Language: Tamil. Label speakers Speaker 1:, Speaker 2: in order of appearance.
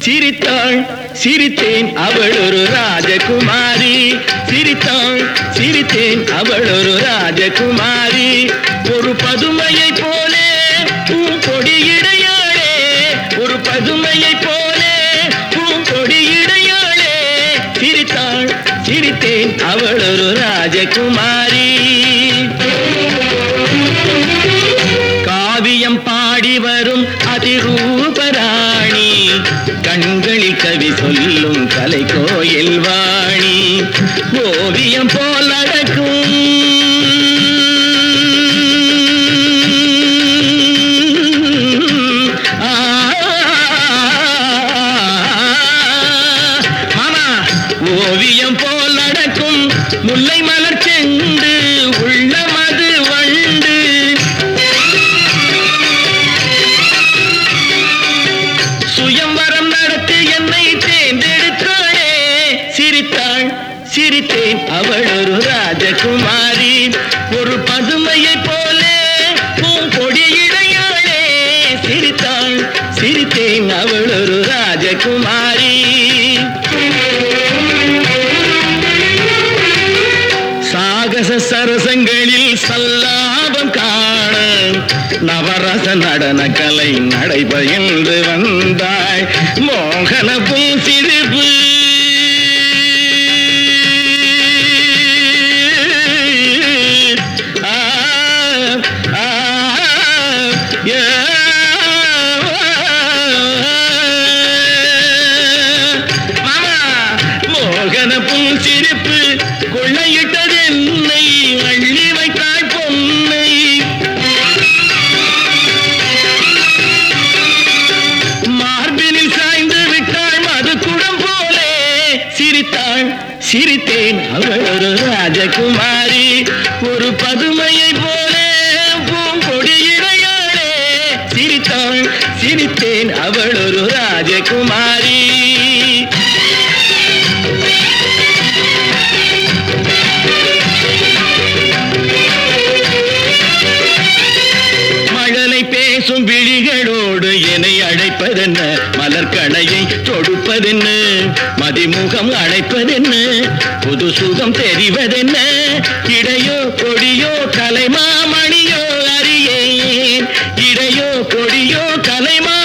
Speaker 1: சிரித்தாள் சிரித்தேன் அவள் ஒரு ராஜகுமாரி. சிரித்தாள் சிரித்தேன் அவள் ஒரு ராஜகுமாரி. ஒரு பதுமையை போலே பூங்கொடியிடையாளே, ஒரு பதுமையை போலே பூங்கொடியிடையாளே. சிரித்தாள் சிரித்தேன் அவள் ஒரு ராஜகுமாரி. காவியம் பாடி வரும் அதிரூபராணி, கண்களில் கவி சொல்லும் கலை கோயில் வாணி. ஓவியம் போல் நடக்கும் மாமா, ஓவியம் போல் நடக்கும் முல்லை மலர் செண்டு உள்ள மது வண்டு. சுயம்வரம் நடத்தி என்னை தேர்ந்தெடுத்தாளே. சிரித்தாள் சிரித்தேன் அவள் ஒரு ராஜகுமாரி. ஒரு பதுமையை போலே பூங்கொடியிடையாளே. சிரித்தாள் சிரித்தேன் அவள் ஒரு ராஜகுமாரி. சாகச சரசங்களில் சல்லாபம் காண நவரச நடன கலை நடைபயின்று வந்தாய். மோகன பூசிரிப்பு மாமா, மோகன பூசிரிப்பு கொள்ளையிட்டது என்னை, அள்ளி வைத்தாய் பொன்னை. மார்பினில் சாய்ந்து விட்டாள் மதுக்குடம் போலே. சிரித்தாள் சிரித்தேன் அவள் ஒரு ராஜகுமாரி. ஒரு பதுமையை போலே பூங்கொடியிடையாளே. சிரித்தாள் சிரித்தேன் அவள் ஒரு ராஜகுமாரி. மழலை பேசும் விழிகளோடு என்னை அழைப்பதென்ன, மலர்கணையை தொடுப்பதென்ன, மதிமுகம் அழைப்பதென்ன, புது சுகம் தெரிவதென்ன. இடையோ கொடியோ கலைமாமணியோ அறியேன், இடையோ கொடியோ கலைமா